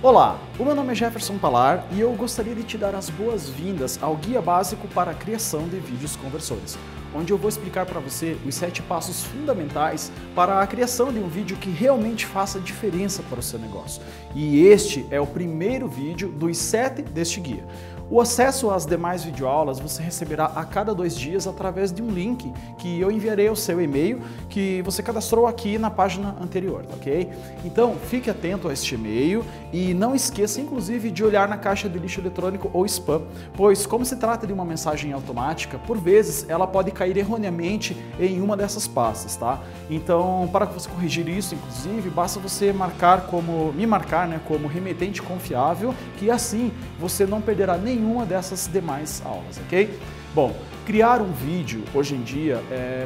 Olá, o meu nome é Jefferson Palar e eu gostaria de te dar as boas-vindas ao Guia Básico para a Criação de Vídeos Conversores, onde eu vou explicar para você os 7 passos fundamentais para a criação de um vídeo que realmente faça diferença para o seu negócio. E este é o primeiro vídeo dos 7 deste guia. O acesso às demais videoaulas você receberá a cada 2 dias através de um link que eu enviarei ao seu e-mail que você cadastrou aqui na página anterior, ok? Então fique atento a este e-mail e não esqueça inclusive de olhar na caixa de lixo eletrônico ou spam, pois como se trata de uma mensagem automática, por vezes ela pode cair erroneamente em uma dessas pastas, tá? Então para você corrigir isso, inclusive, basta você me marcar como remetente confiável, que assim você não perderá nenhuma dessas demais aulas, ok? Bom, criar um vídeo hoje em dia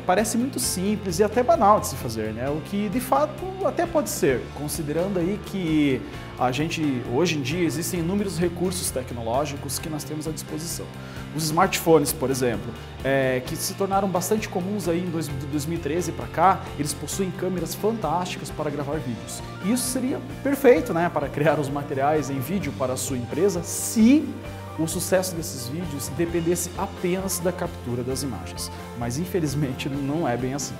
parece muito simples e até banal de se fazer, né? O que de fato até pode ser, considerando aí que hoje em dia existem inúmeros recursos tecnológicos que nós temos à disposição. Os smartphones, por exemplo, que se tornaram bastante comuns aí em 2013 para cá, eles possuem câmeras fantásticas para gravar vídeos. E isso seria perfeito, né, para criar os materiais em vídeo para a sua empresa, se o sucesso desses vídeos dependesse apenas da captura das imagens. Mas infelizmente não é bem assim.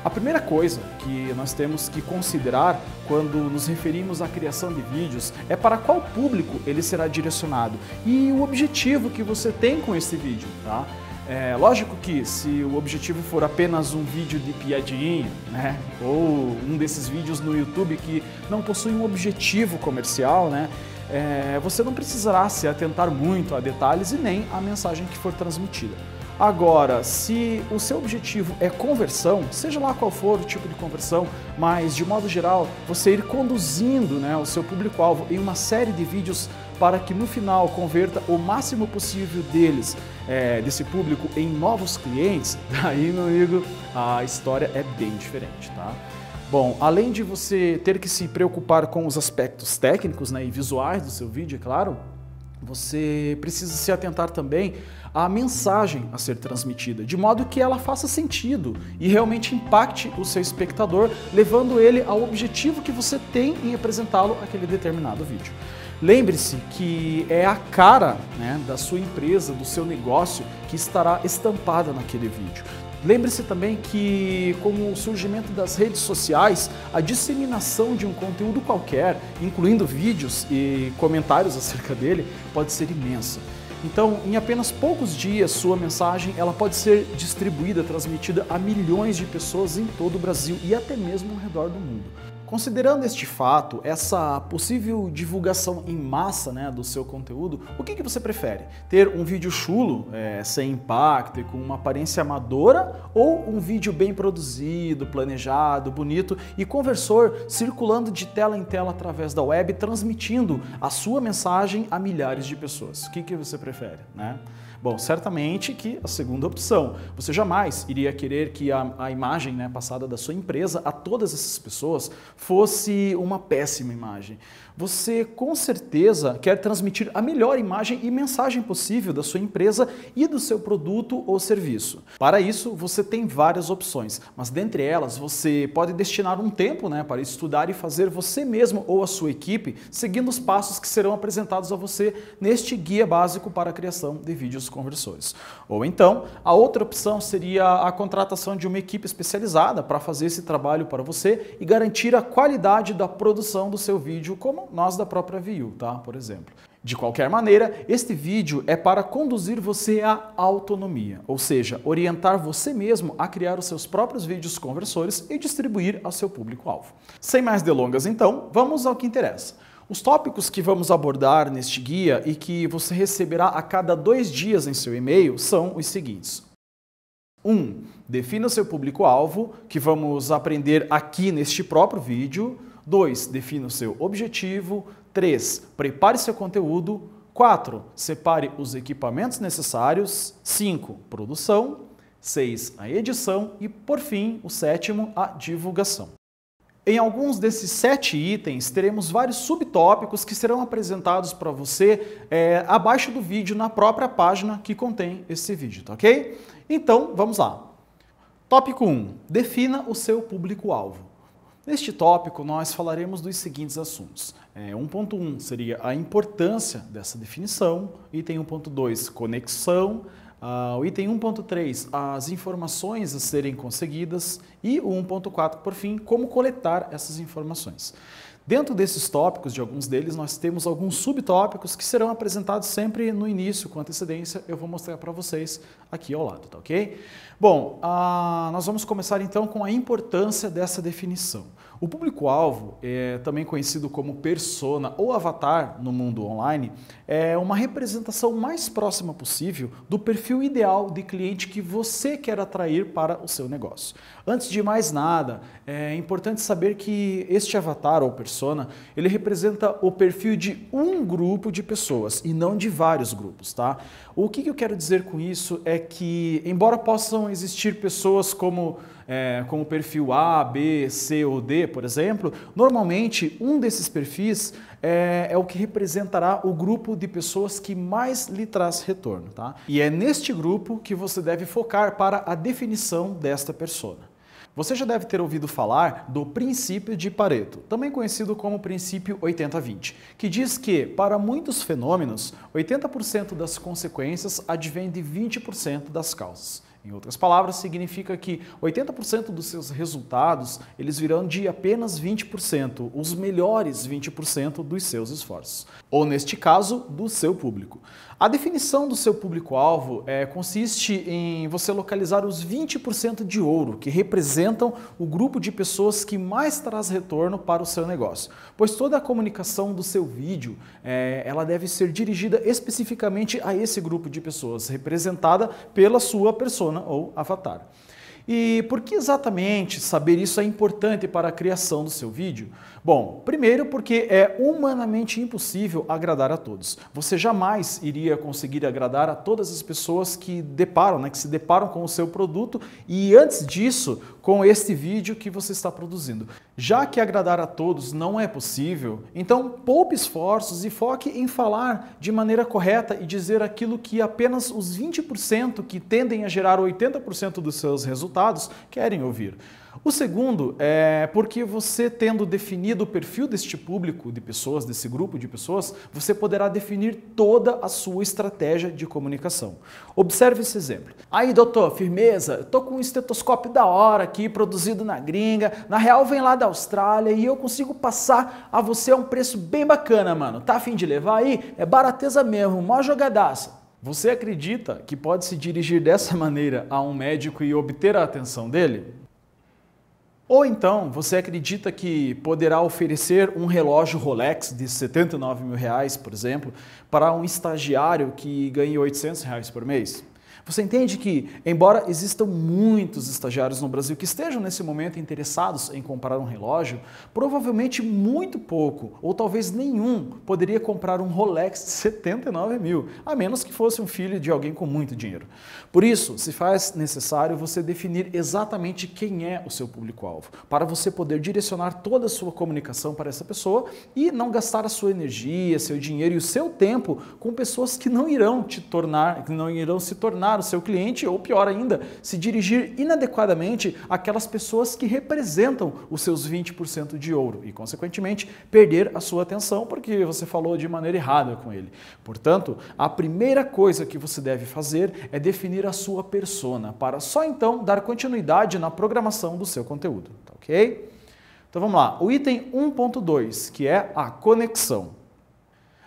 A primeira coisa que nós temos que considerar quando nos referimos à criação de vídeos é para qual público ele será direcionado e o objetivo que você tem com esse vídeo, tá? É lógico que se o objetivo for apenas um vídeo de piadinha, né, ou um desses vídeos no YouTube que não possui um objetivo comercial, né, você não precisará se atentar muito a detalhes e nem à mensagem que for transmitida. Agora, se o seu objetivo é conversão, seja lá qual for o tipo de conversão, mas de modo geral você ir conduzindo, né, o seu público-alvo em uma série de vídeos para que no final converta o máximo possível desse público em novos clientes, daí, meu amigo, a história é bem diferente, tá? Bom, além de você ter que se preocupar com os aspectos técnicos, né, e visuais do seu vídeo, é claro, você precisa se atentar também à mensagem a ser transmitida, de modo que ela faça sentido e realmente impacte o seu espectador, levando ele ao objetivo que você tem em apresentá-lo aquele determinado vídeo. Lembre-se que é a cara, né, da sua empresa, do seu negócio, que estará estampada naquele vídeo. Lembre-se também que, com o surgimento das redes sociais, a disseminação de um conteúdo qualquer, incluindo vídeos e comentários acerca dele, pode ser imensa. Então, em apenas poucos dias, sua mensagem ela pode ser distribuída, transmitida a milhões de pessoas em todo o Brasil e até mesmo ao redor do mundo. Considerando este fato, essa possível divulgação em massa, né, do seu conteúdo, o que você prefere? Ter um vídeo chulo, sem impacto e com uma aparência amadora, ou um vídeo bem produzido, planejado, bonito e conversor circulando de tela em tela através da web, transmitindo a sua mensagem a milhares de pessoas? O que você prefere, né? Bom, certamente que a segunda opção. Você jamais iria querer que a imagem, né, passada da sua empresa a todas essas pessoas fosse uma péssima imagem. Você com certeza quer transmitir a melhor imagem e mensagem possível da sua empresa e do seu produto ou serviço. Para isso, você tem várias opções, mas dentre elas você pode destinar um tempo, né, para estudar e fazer você mesmo ou a sua equipe, seguindo os passos que serão apresentados a você neste guia básico para a criação de vídeos conversores. Ou então, a outra opção seria a contratação de uma equipe especializada para fazer esse trabalho para você e garantir a qualidade da produção do seu vídeo, como nós da própria VIU, tá? Por exemplo. De qualquer maneira, este vídeo é para conduzir você à autonomia, ou seja, orientar você mesmo a criar os seus próprios vídeos conversores e distribuir ao seu público-alvo. Sem mais delongas, então, vamos ao que interessa. Os tópicos que vamos abordar neste guia e que você receberá a cada 2 dias em seu e-mail são os seguintes. 1. Defina o seu público-alvo, que vamos aprender aqui neste próprio vídeo. 2. Defina o seu objetivo. 3. Prepare seu conteúdo. 4. Separe os equipamentos necessários. 5. Produção. 6. A edição. E, por fim, o 7º, a divulgação. Em alguns desses 7 itens, teremos vários subtópicos que serão apresentados para você abaixo do vídeo, na própria página que contém esse vídeo, tá ok? Então, vamos lá. Tópico 1. Defina o seu público-alvo. Neste tópico, nós falaremos dos seguintes assuntos. 1.1 seria a importância dessa definição, item 1.2, conexão, o item 1.3, as informações a serem conseguidas e o 1.4, por fim, como coletar essas informações. Dentro desses tópicos, de alguns deles, nós temos alguns subtópicos que serão apresentados sempre no início, com antecedência. Eu vou mostrar para vocês aqui ao lado, tá ok? Bom, nós vamos começar então com a importância dessa definição. O público-alvo, também conhecido como persona ou avatar no mundo online, é uma representação mais próxima possível do perfil ideal de cliente que você quer atrair para o seu negócio. Antes de mais nada, é importante saber que este avatar ou persona, ele representa o perfil de um grupo de pessoas e não de vários grupos, tá? O que eu quero dizer com isso é que, embora possam existir pessoas como perfil A, B, C ou D, por exemplo, normalmente um desses perfis é o que representará o grupo de pessoas que mais lhe traz retorno, tá? E é neste grupo que você deve focar para a definição desta persona. Você já deve ter ouvido falar do princípio de Pareto, também conhecido como princípio 80-20, que diz que, para muitos fenômenos, 80% das consequências advém de 20% das causas. Em outras palavras, significa que 80% dos seus resultados eles virão de apenas 20%, os melhores 20% dos seus esforços. Ou, neste caso, do seu público. A definição do seu público-alvo consiste em você localizar os 20% de ouro, que representam o grupo de pessoas que mais traz retorno para o seu negócio. Pois toda a comunicação do seu vídeo, ela deve ser dirigida especificamente a esse grupo de pessoas, representada pela sua persona ou avatar. E por que exatamente saber isso é importante para a criação do seu vídeo? Bom, primeiro porque é humanamente impossível agradar a todos. Você jamais iria conseguir agradar a todas as pessoas que se deparam com o seu produto e antes disso, com este vídeo que você está produzindo. Já que agradar a todos não é possível, então poupe esforços e foque em falar de maneira correta e dizer aquilo que apenas os 20% que tendem a gerar 80% dos seus resultados querem ouvir. O segundo é porque você, tendo definido o perfil deste público de pessoas, desse grupo de pessoas, você poderá definir toda a sua estratégia de comunicação. Observe esse exemplo. Aí, doutor, firmeza, eu tô com um estetoscópio da hora aqui, produzido na gringa, na real vem lá da Austrália e eu consigo passar a você a um preço bem bacana, mano. Tá a fim de levar aí? É barateza mesmo, mó jogadaça. Você acredita que pode se dirigir dessa maneira a um médico e obter a atenção dele? Ou então, você acredita que poderá oferecer um relógio Rolex de 79 mil reais, por exemplo, para um estagiário que ganhe 800 reais por mês? Você entende que, embora existam muitos estagiários no Brasil que estejam nesse momento interessados em comprar um relógio, provavelmente muito pouco, ou talvez nenhum, poderia comprar um Rolex de 79 mil, a menos que fosse um filho de alguém com muito dinheiro. Por isso, se faz necessário você definir exatamente quem é o seu público-alvo, para você poder direcionar toda a sua comunicação para essa pessoa e não gastar a sua energia, seu dinheiro e o seu tempo com pessoas que não irão se tornar o seu cliente, ou pior ainda, se dirigir inadequadamente àquelas pessoas que representam os seus 20% de ouro e, consequentemente, perder a sua atenção porque você falou de maneira errada com ele. Portanto, a primeira coisa que você deve fazer é definir a sua persona, para só então dar continuidade na programação do seu conteúdo, tá ok? Então vamos lá, o item 1.2, que é a conexão.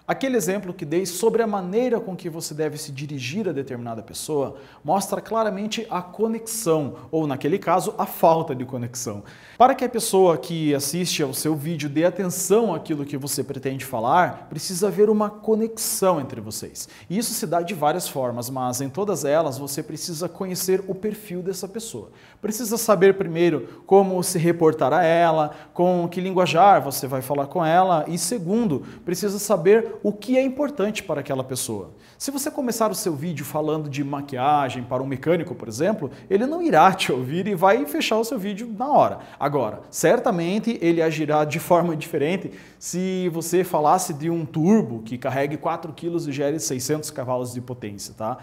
Aquele exemplo que dei sobre a maneira com que você deve se dirigir a determinada pessoa mostra claramente a conexão, ou naquele caso, a falta de conexão. Para que a pessoa que assiste ao seu vídeo dê atenção àquilo que você pretende falar, precisa haver uma conexão entre vocês. E isso se dá de várias formas, mas em todas elas você precisa conhecer o perfil dessa pessoa. Precisa saber primeiro como se reportar a ela, com que linguajar você vai falar com ela e segundo, precisa saber saber o que é importante para aquela pessoa. Se você começar o seu vídeo falando de maquiagem para um mecânico, por exemplo, ele não irá te ouvir e vai fechar o seu vídeo na hora. Agora, certamente ele agirá de forma diferente se você falasse de um turbo que carregue 4 kg e gere 600 cavalos de potência, tá?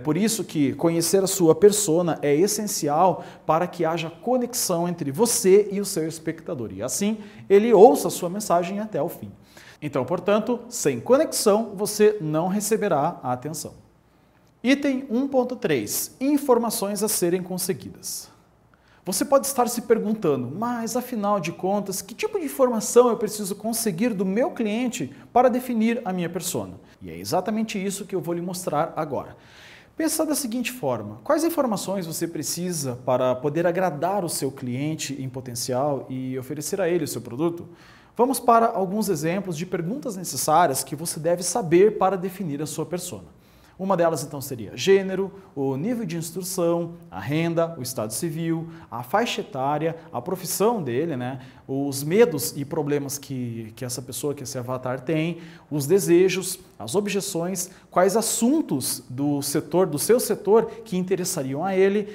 Por isso que conhecer a sua persona é essencial para que haja conexão entre você e o seu espectador. E assim, ele ouça a sua mensagem até o fim. Então, portanto, sem conexão, você não receberá a atenção. Item 1.3. Informações a serem conseguidas. Você pode estar se perguntando, mas afinal de contas, que tipo de informação eu preciso conseguir do meu cliente para definir a minha persona? E é exatamente isso que eu vou lhe mostrar agora. Pensa da seguinte forma, quais informações você precisa para poder agradar o seu cliente em potencial e oferecer a ele o seu produto? Vamos para alguns exemplos de perguntas necessárias que você deve saber para definir a sua persona. Uma delas, então, seria gênero, o nível de instrução, a renda, o estado civil, a faixa etária, a profissão dele, né? Os medos e problemas que essa pessoa, que esse avatar tem, os desejos, as objeções, quais assuntos do seu setor que interessariam a ele,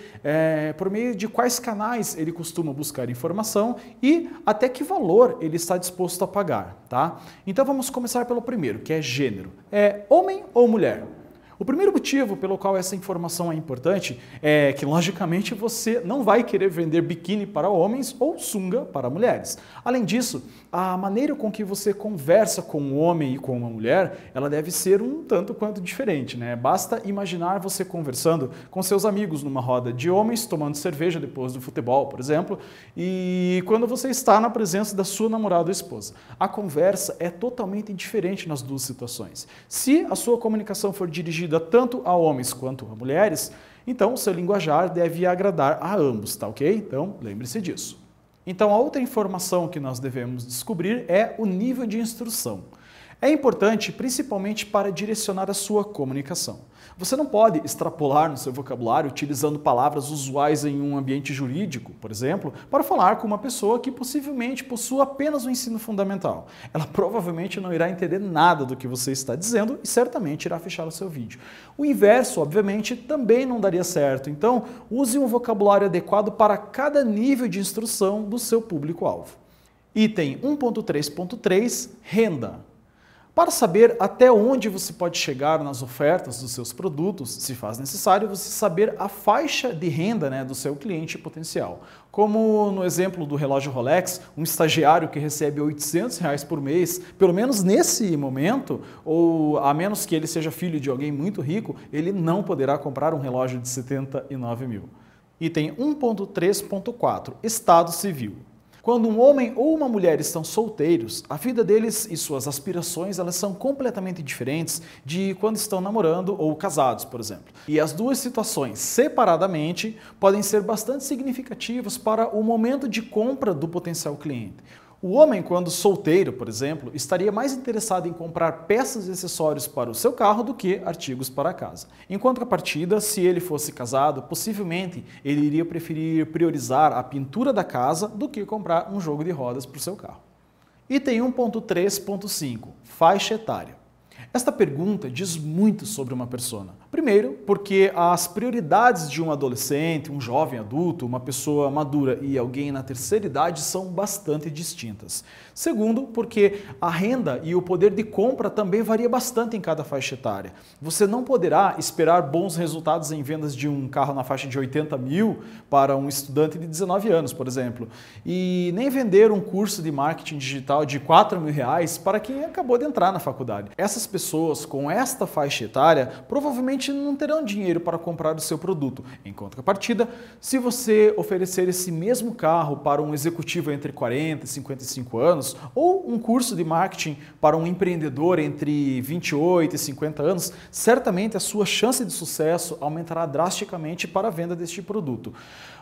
por meio de quais canais ele costuma buscar informação e até que valor ele está disposto a pagar, tá? Então vamos começar pelo primeiro, que é gênero. É homem ou mulher? O primeiro motivo pelo qual essa informação é importante é que, logicamente, você não vai querer vender biquíni para homens ou sunga para mulheres. Além disso, a maneira com que você conversa com um homem e com uma mulher, ela deve ser um tanto quanto diferente, né? Basta imaginar você conversando com seus amigos numa roda de homens, tomando cerveja depois do futebol, por exemplo, e quando você está na presença da sua namorada ou esposa. A conversa é totalmente diferente nas duas situações. Se a sua comunicação for dirigida tanto a homens quanto a mulheres, então o seu linguajar deve agradar a ambos, tá ok? Então, lembre-se disso. Então, a outra informação que nós devemos descobrir é o nível de instrução. É importante principalmente para direcionar a sua comunicação. Você não pode extrapolar no seu vocabulário utilizando palavras usuais em um ambiente jurídico, por exemplo, para falar com uma pessoa que possivelmente possua apenas o ensino fundamental. Ela provavelmente não irá entender nada do que você está dizendo e certamente irá fechar o seu vídeo. O inverso, obviamente, também não daria certo. Então, use um vocabulário adequado para cada nível de instrução do seu público-alvo. Item 1.3.3, renda. Para saber até onde você pode chegar nas ofertas dos seus produtos, se faz necessário você saber a faixa de renda, né, do seu cliente potencial. Como no exemplo do relógio Rolex, um estagiário que recebe R$800 por mês, pelo menos nesse momento, ou a menos que ele seja filho de alguém muito rico, ele não poderá comprar um relógio de 79 mil. Item 1.3.4, estado civil. Quando um homem ou uma mulher estão solteiros, a vida deles e suas aspirações elas são completamente diferentes de quando estão namorando ou casados, por exemplo. E as duas situações, separadamente, podem ser bastante significativas para o momento de compra do potencial cliente. O homem, quando solteiro, por exemplo, estaria mais interessado em comprar peças e acessórios para o seu carro do que artigos para a casa. Em contrapartida, se ele fosse casado, possivelmente ele iria preferir priorizar a pintura da casa do que comprar um jogo de rodas para o seu carro. Item 1.3.5, faixa etária. Esta pergunta diz muito sobre uma persona. Primeiro, porque as prioridades de um adolescente, um jovem adulto, uma pessoa madura e alguém na terceira idade são bastante distintas. Segundo, porque a renda e o poder de compra também varia bastante em cada faixa etária. Você não poderá esperar bons resultados em vendas de um carro na faixa de 80 mil para um estudante de 19 anos, por exemplo, e nem vender um curso de marketing digital de R$4.000 para quem acabou de entrar na faculdade. Essas pessoas com esta faixa etária provavelmente não terão dinheiro para comprar o seu produto. Em contrapartida, se você oferecer esse mesmo carro para um executivo entre 40 e 55 anos, ou um curso de marketing para um empreendedor entre 28 e 50 anos, certamente a sua chance de sucesso aumentará drasticamente para a venda deste produto.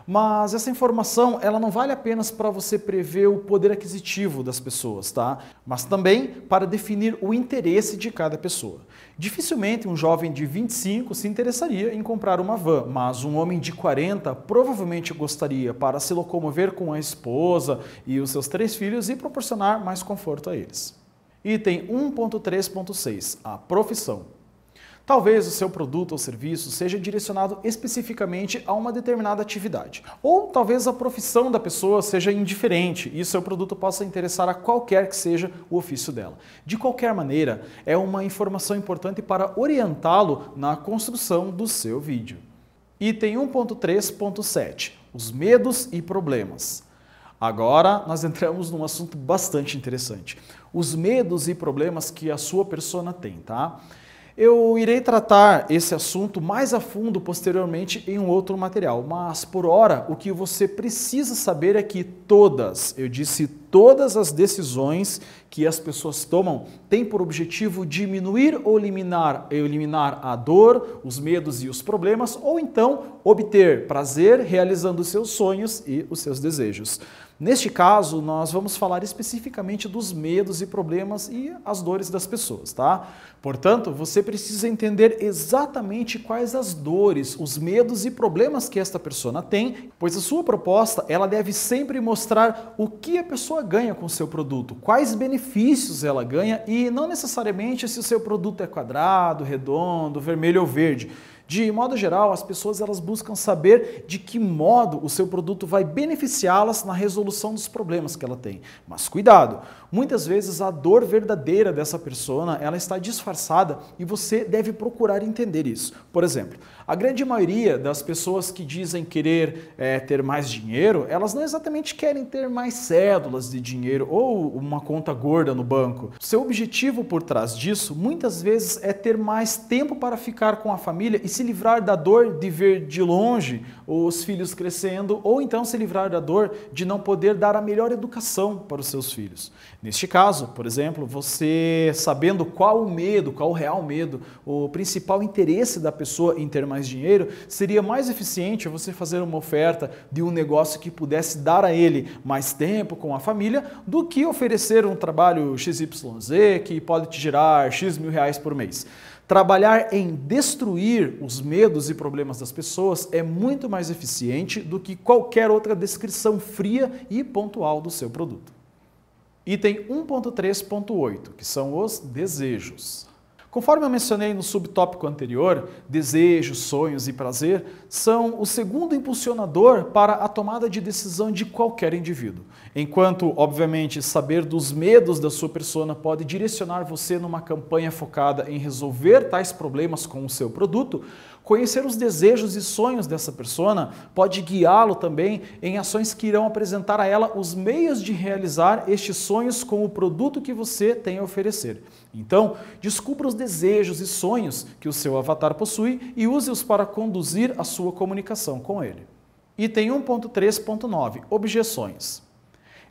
Mas essa informação ela não vale apenas para você prever o poder aquisitivo das pessoas, tá? Mas também para definir o interesse de cada pessoa. Dificilmente um jovem de 25 se interessaria em comprar uma van, mas um homem de 40 provavelmente gostaria para se locomover com a esposa e os seus 3 filhos e proporcionar mais conforto a eles. Item 1.3.6, a profissão. Talvez o seu produto ou serviço seja direcionado especificamente a uma determinada atividade. Ou talvez a profissão da pessoa seja indiferente e seu produto possa interessar a qualquer que seja o ofício dela. De qualquer maneira, é uma informação importante para orientá-lo na construção do seu vídeo. Item 1.3.7, os medos e problemas. Agora nós entramos num assunto bastante interessante. Os medos e problemas que a sua persona tem, tá? Eu irei tratar esse assunto mais a fundo posteriormente em um outro material, mas por hora o que você precisa saber é que todas as decisões que as pessoas tomam têm por objetivo diminuir ou eliminar a dor, os medos e os problemas, ou então obter prazer realizando os seus sonhos e os seus desejos. Neste caso, nós vamos falar especificamente dos medos e problemas e as dores das pessoas, tá? Portanto, você precisa entender exatamente quais as dores, os medos e problemas que esta persona tem, pois a sua proposta, ela deve sempre mostrar o que a pessoa ganha com o seu produto, quais benefícios ela ganha e não necessariamente se o seu produto é quadrado, redondo, vermelho ou verde. De modo geral, as pessoas elas buscam saber de que modo o seu produto vai beneficiá-las na resolução dos problemas que ela tem. Mas cuidado, muitas vezes a dor verdadeira dessa persona ela está disfarçada e você deve procurar entender isso. Por exemplo, a grande maioria das pessoas que dizem querer ter mais dinheiro, elas não exatamente querem ter mais cédulas de dinheiro ou uma conta gorda no banco. Seu objetivo por trás disso, muitas vezes, é ter mais tempo para ficar com a família e se livrar da dor de ver de longe os filhos crescendo, ou então se livrar da dor de não poder dar a melhor educação para os seus filhos. Neste caso, por exemplo, você sabendo qual o real medo, o principal interesse da pessoa em ter mais dinheiro, seria mais eficiente você fazer uma oferta de um negócio que pudesse dar a ele mais tempo com a família, do que oferecer um trabalho XYZ que pode te gerar X mil reais por mês. Trabalhar em destruir os medos e problemas das pessoas é muito mais eficiente do que qualquer outra descrição fria e pontual do seu produto. Item 1.3.8, que são os desejos. Conforme eu mencionei no subtópico anterior, desejos, sonhos e prazer são o segundo impulsionador para a tomada de decisão de qualquer indivíduo. Enquanto, obviamente, saber dos medos da sua persona pode direcionar você numa campanha focada em resolver tais problemas com o seu produto, conhecer os desejos e sonhos dessa persona pode guiá-lo também em ações que irão apresentar a ela os meios de realizar estes sonhos com o produto que você tem a oferecer. Então, descubra os desejos e sonhos que o seu avatar possui e use-os para conduzir a sua comunicação com ele. Item 1.3.9, objeções.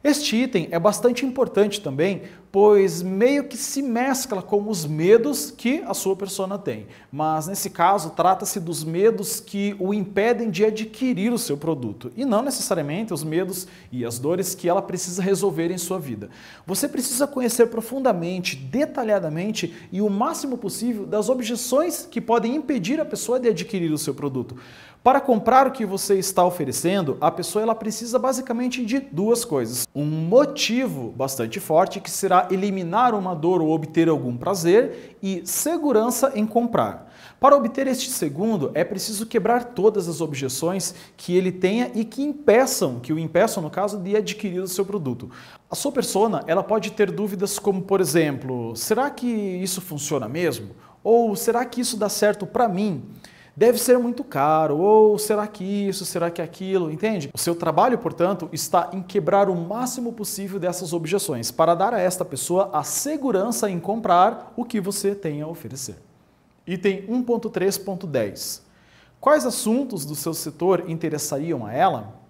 Este item é bastante importante também, pois meio que se mescla com os medos que a sua persona tem. Mas nesse caso, trata-se dos medos que o impedem de adquirir o seu produto, e não necessariamente os medos e as dores que ela precisa resolver em sua vida. Você precisa conhecer profundamente, detalhadamente e o máximo possível das objeções que podem impedir a pessoa de adquirir o seu produto. Para comprar o que você está oferecendo, a pessoa ela precisa basicamente de duas coisas. Um motivo bastante forte, que será eliminar uma dor ou obter algum prazer, e segurança em comprar. Para obter este segundo, é preciso quebrar todas as objeções que ele tenha e que o impeçam, no caso, de adquirir o seu produto. A sua persona ela pode ter dúvidas como, por exemplo, será que isso funciona mesmo? Ou será que isso dá certo para mim? Deve ser muito caro, ou será que isso, será que aquilo, entende? O seu trabalho, portanto, está em quebrar o máximo possível dessas objeções, para dar a esta pessoa a segurança em comprar o que você tem a oferecer. Item 1.3.10. Quais assuntos do seu setor interessariam a ela?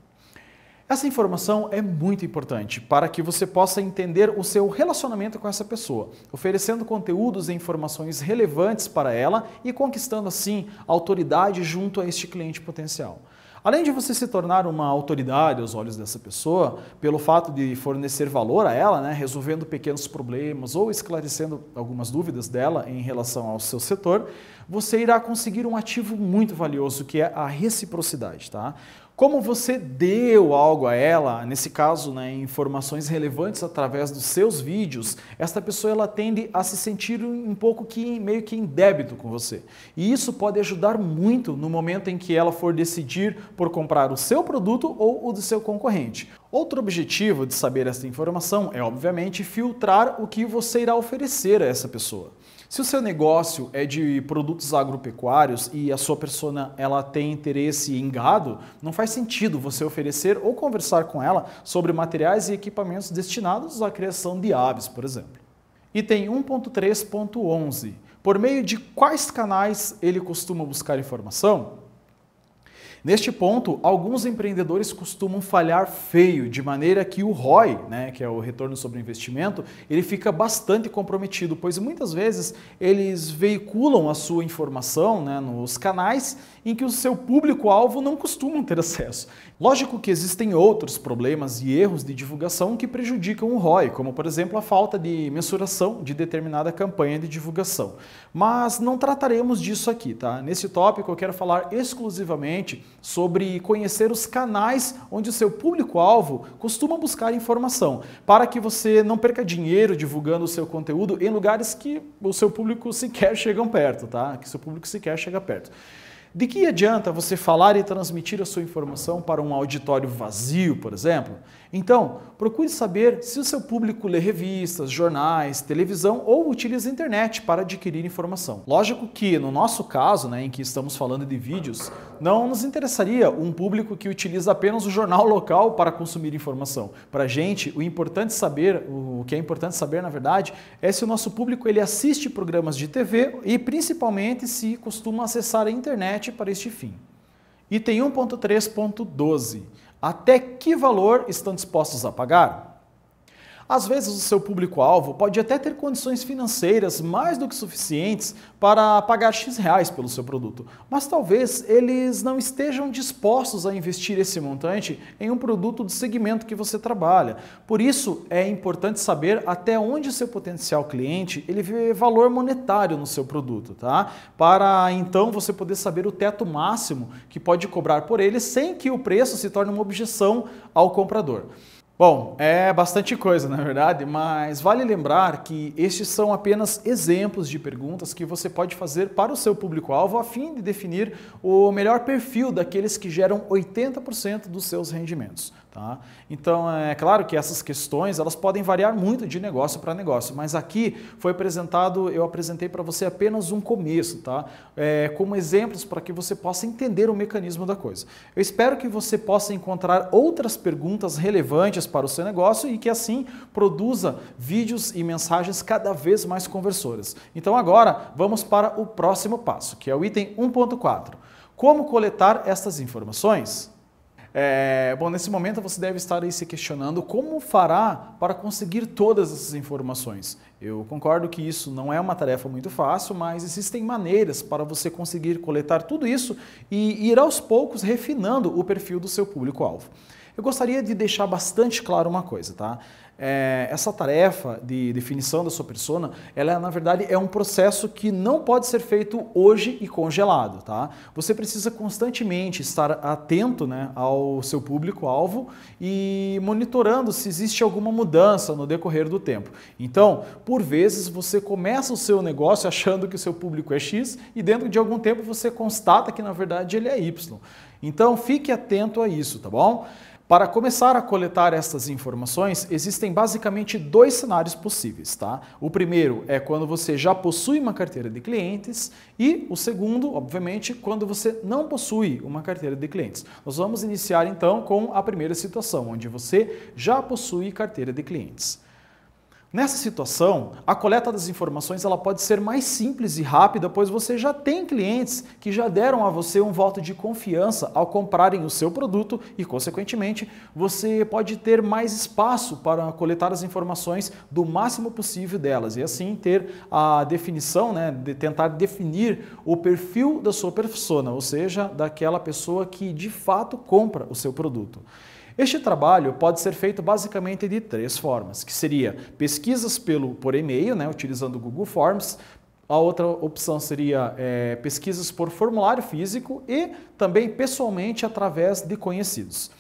Essa informação é muito importante para que você possa entender o seu relacionamento com essa pessoa, oferecendo conteúdos e informações relevantes para ela e conquistando assim autoridade junto a este cliente potencial. Além de você se tornar uma autoridade aos olhos dessa pessoa, pelo fato de fornecer valor a ela, resolvendo pequenos problemas ou esclarecendo algumas dúvidas dela em relação ao seu setor, você irá conseguir um ativo muito valioso, que é a reciprocidade, tá? Como você deu algo a ela, nesse caso, né, informações relevantes através dos seus vídeos, esta pessoa ela tende a se sentir um pouco meio que em débito com você. E isso pode ajudar muito no momento em que ela for decidir por comprar o seu produto ou o do seu concorrente. Outro objetivo de saber esta informação é, obviamente, filtrar o que você irá oferecer a essa pessoa. Se o seu negócio é de produtos agropecuários e a sua persona ela tem interesse em gado, não faz sentido você oferecer ou conversar com ela sobre materiais e equipamentos destinados à criação de aves, por exemplo. Item 1.3.11. Por meio de quais canais ele costuma buscar informação? Neste ponto, alguns empreendedores costumam falhar feio, de maneira que o ROI, né, que é o retorno sobre investimento, ele fica bastante comprometido, pois muitas vezes eles veiculam a sua informação, né, nos canais em que o seu público-alvo não costuma ter acesso. Lógico que existem outros problemas e erros de divulgação que prejudicam o ROI, como por exemplo a falta de mensuração de determinada campanha de divulgação. Mas não trataremos disso aqui, tá? Nesse tópico eu quero falar exclusivamente sobre conhecer os canais onde o seu público-alvo costuma buscar informação, para que você não perca dinheiro divulgando o seu conteúdo em lugares que o seu público sequer chega perto, tá? Que seu público sequer chega perto. De que adianta você falar e transmitir a sua informação para um auditório vazio, por exemplo? Então, procure saber se o seu público lê revistas, jornais, televisão ou utiliza a internet para adquirir informação. Lógico que, no nosso caso, né, em que estamos falando de vídeos, não nos interessaria um público que utiliza apenas o jornal local para consumir informação. Para a gente, o que é importante saber, na verdade, é se o nosso público ele assiste programas de TV e, principalmente, se costuma acessar a internet para este fim. Item 1.3.12. Até que valor estão dispostos a pagar? Às vezes o seu público-alvo pode até ter condições financeiras mais do que suficientes para pagar X reais pelo seu produto, mas talvez eles não estejam dispostos a investir esse montante em um produto do segmento que você trabalha. Por isso é importante saber até onde o seu potencial cliente ele vê valor monetário no seu produto, tá? Para então você poder saber o teto máximo que pode cobrar por ele sem que o preço se torne uma objeção ao comprador. Bom, é bastante coisa, na verdade, mas vale lembrar que estes são apenas exemplos de perguntas que você pode fazer para o seu público-alvo a fim de definir o melhor perfil daqueles que geram 80% dos seus rendimentos. Tá? Então, é claro que essas questões elas podem variar muito de negócio para negócio, mas aqui eu apresentei para você apenas um começo, tá? Como exemplos para que você possa entender o mecanismo da coisa. Eu espero que você possa encontrar outras perguntas relevantes para o seu negócio e que assim produza vídeos e mensagens cada vez mais conversoras. Então agora vamos para o próximo passo, que é o item 1.4. Como coletar estas informações? Bom, nesse momento você deve estar aí se questionando como fará para conseguir todas essas informações. Eu concordo que isso não é uma tarefa muito fácil, mas existem maneiras para você conseguir coletar tudo isso e ir aos poucos refinando o perfil do seu público-alvo. Eu gostaria de deixar bastante claro uma coisa, tá? Essa tarefa de definição da sua persona, ela na verdade é um processo que não pode ser feito hoje e congelado, tá? Você precisa constantemente estar atento, né, ao seu público-alvo e monitorando se existe alguma mudança no decorrer do tempo. Então, por vezes você começa o seu negócio achando que o seu público é X e dentro de algum tempo você constata que na verdade ele é Y. Então, fique atento a isso, tá bom? Para começar a coletar essas informações, existem basicamente dois cenários possíveis, tá? O primeiro é quando você já possui uma carteira de clientes e o segundo, obviamente, quando você não possui uma carteira de clientes. Nós vamos iniciar então com a primeira situação, onde você já possui carteira de clientes. Nessa situação, a coleta das informações ela pode ser mais simples e rápida, pois você já tem clientes que já deram a você um voto de confiança ao comprarem o seu produto e, consequentemente, você pode ter mais espaço para coletar as informações do máximo possível delas e assim ter a definição, né, de tentar definir o perfil da sua persona, ou seja, daquela pessoa que de fato compra o seu produto. Este trabalho pode ser feito basicamente de três formas, que seria pesquisas por e-mail, né, utilizando o Google Forms, A outra opção seria pesquisas por formulário físico e também pessoalmente através de conhecidos.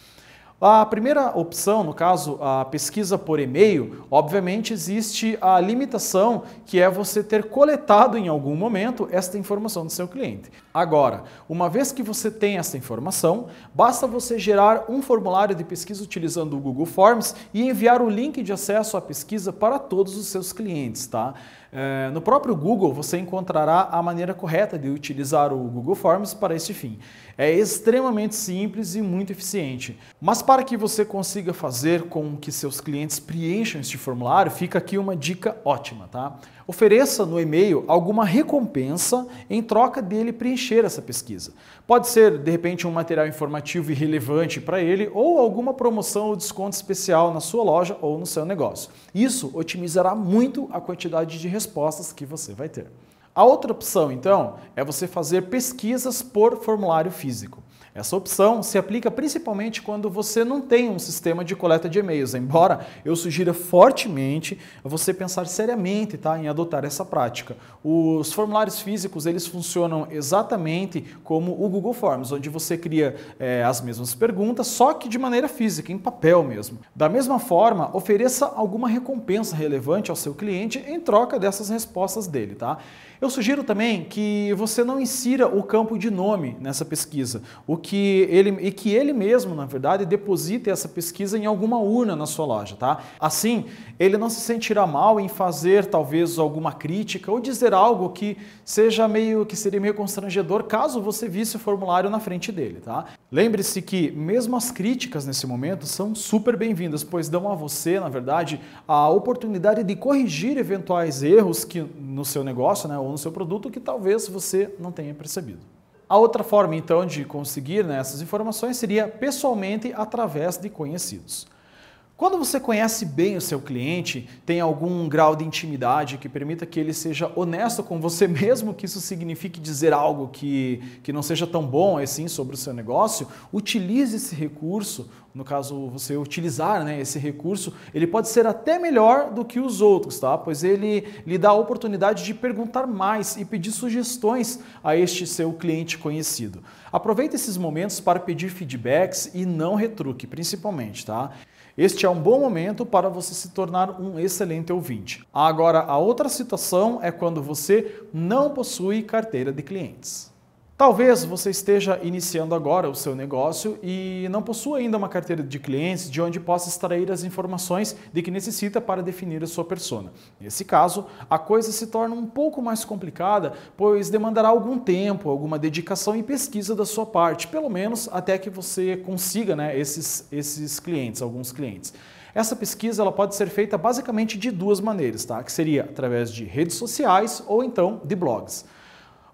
A primeira opção, no caso, a pesquisa por e-mail, obviamente existe a limitação que é você ter coletado em algum momento esta informação do seu cliente. Agora, uma vez que você tem essa informação, basta você gerar um formulário de pesquisa utilizando o Google Forms e enviar o link de acesso à pesquisa para todos os seus clientes, tá? No próprio Google você encontrará a maneira correta de utilizar o Google Forms para esse fim. É extremamente simples e muito eficiente. Mas para que você consiga fazer com que seus clientes preencham este formulário, fica aqui uma dica ótima, tá? Ofereça no e-mail alguma recompensa em troca dele preencher essa pesquisa. Pode ser, de repente, um material informativo e relevante para ele ou alguma promoção ou desconto especial na sua loja ou no seu negócio. Isso otimizará muito a quantidade de respostas que você vai ter. A outra opção, então, é você fazer pesquisas por formulário físico. Essa opção se aplica principalmente quando você não tem um sistema de coleta de e-mails, embora eu sugira fortemente você pensar seriamente, tá, em adotar essa prática. Os formulários físicos, eles funcionam exatamente como o Google Forms, onde você cria as mesmas perguntas, só que de maneira física, em papel mesmo. Da mesma forma, ofereça alguma recompensa relevante ao seu cliente em troca dessas respostas dele, tá? Eu sugiro também que você não insira o campo de nome nessa pesquisa, que ele mesmo, na verdade, deposite essa pesquisa em alguma urna na sua loja, tá? Assim, ele não se sentirá mal em fazer talvez alguma crítica ou dizer algo que seria meio constrangedor caso você visse o formulário na frente dele, tá? Lembre-se que mesmo as críticas nesse momento são super bem-vindas, pois dão a você, na verdade, a oportunidade de corrigir eventuais erros que no seu negócio, né, ou no seu produto que talvez você não tenha percebido. A outra forma, então, de conseguir essas informações seria pessoalmente através de conhecidos. Quando você conhece bem o seu cliente, tem algum grau de intimidade que permita que ele seja honesto com você, mesmo que isso signifique dizer algo que não seja tão bom assim sobre o seu negócio, utilize esse recurso. No caso, você utilizar esse recurso, ele pode ser até melhor do que os outros, tá? Pois ele lhe dá a oportunidade de perguntar mais e pedir sugestões a este seu cliente conhecido. Aproveite esses momentos para pedir feedbacks e não retruque, principalmente, tá? Este é um bom momento para você se tornar um excelente ouvinte. Agora, a outra situação é quando você não possui carteira de clientes. Talvez você esteja iniciando agora o seu negócio e não possua ainda uma carteira de clientes de onde possa extrair as informações de que necessita para definir a sua persona. Nesse caso, a coisa se torna um pouco mais complicada, pois demandará algum tempo, alguma dedicação e pesquisa da sua parte, pelo menos até que você consiga esses clientes, alguns clientes. Essa pesquisa ela pode ser feita basicamente de duas maneiras, tá? Que seria através de redes sociais ou então de blogs.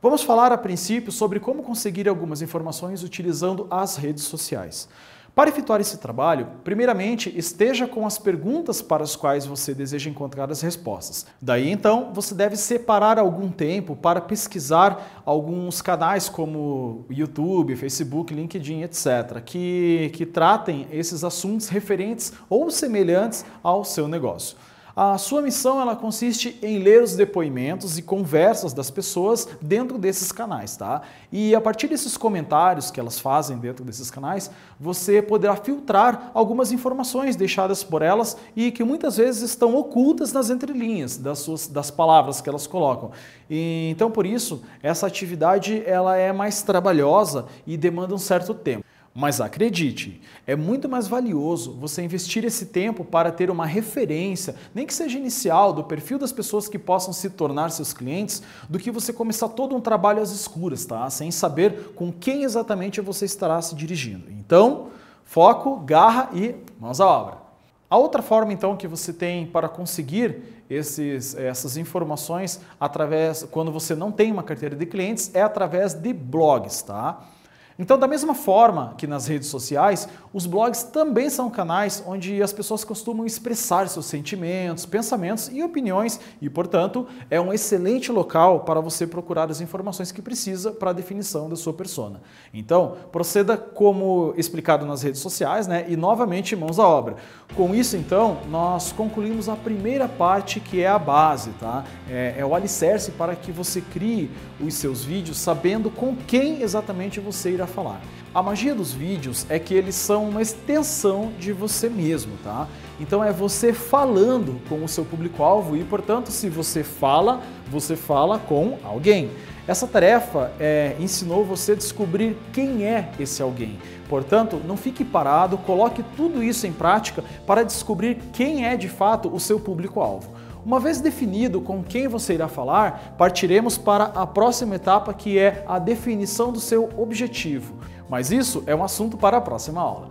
Vamos falar a princípio sobre como conseguir algumas informações utilizando as redes sociais. Para efetuar esse trabalho, primeiramente esteja com as perguntas para as quais você deseja encontrar as respostas. Daí então você deve separar algum tempo para pesquisar alguns canais como YouTube, Facebook, LinkedIn, etc., que tratem esses assuntos referentes ou semelhantes ao seu negócio. A sua missão ela consiste em ler os depoimentos e conversas das pessoas dentro desses canais, tá? E a partir desses comentários que elas fazem dentro desses canais, você poderá filtrar algumas informações deixadas por elas e que muitas vezes estão ocultas nas entrelinhas das palavras que elas colocam. E, então, por isso, essa atividade ela é mais trabalhosa e demanda um certo tempo. Mas acredite, é muito mais valioso você investir esse tempo para ter uma referência, nem que seja inicial, do perfil das pessoas que possam se tornar seus clientes, do que você começar todo um trabalho às escuras, tá? Sem saber com quem exatamente você estará se dirigindo. Então, foco, garra e mãos à obra. A outra forma, então, que você tem para conseguir essas informações quando você não tem uma carteira de clientes, é através de blogs, tá? Então, da mesma forma que nas redes sociais, os blogs também são canais onde as pessoas costumam expressar seus sentimentos, pensamentos e opiniões e, portanto, é um excelente local para você procurar as informações que precisa para a definição da sua persona. Então, proceda como explicado nas redes sociais, né? E novamente mãos à obra. Com isso, então, nós concluímos a primeira parte, que é a base, tá? É o alicerce para que você crie os seus vídeos sabendo com quem exatamente você irá falar. A magia dos vídeos é que eles são uma extensão de você mesmo, tá? Então é você falando com o seu público-alvo e, portanto, se você fala com alguém. Essa tarefa ensinou você a descobrir quem é esse alguém. Portanto, não fique parado, coloque tudo isso em prática para descobrir quem é de fato o seu público-alvo. Uma vez definido com quem você irá falar, partiremos para a próxima etapa, que é a definição do seu objetivo. Mas isso é um assunto para a próxima aula.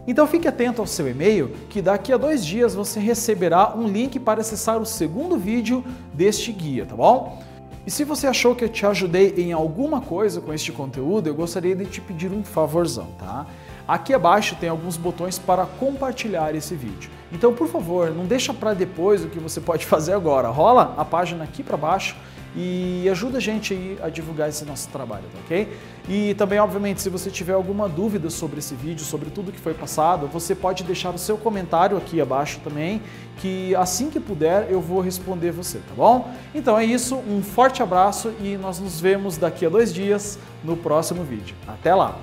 Então fique atento ao seu e-mail, que daqui a 2 dias você receberá um link para acessar o segundo vídeo deste guia, tá bom? E se você achou que eu te ajudei em alguma coisa com este conteúdo, eu gostaria de te pedir um favorzão, tá? Aqui abaixo tem alguns botões para compartilhar esse vídeo. Então, por favor, não deixa para depois o que você pode fazer agora. Rola a página aqui para baixo e ajuda a gente aí a divulgar esse nosso trabalho, tá ok? E também, obviamente, se você tiver alguma dúvida sobre esse vídeo, sobre tudo que foi passado, você pode deixar o seu comentário aqui abaixo também, que assim que puder eu vou responder você, tá bom? Então é isso, um forte abraço e nós nos vemos daqui a 2 dias no próximo vídeo. Até lá!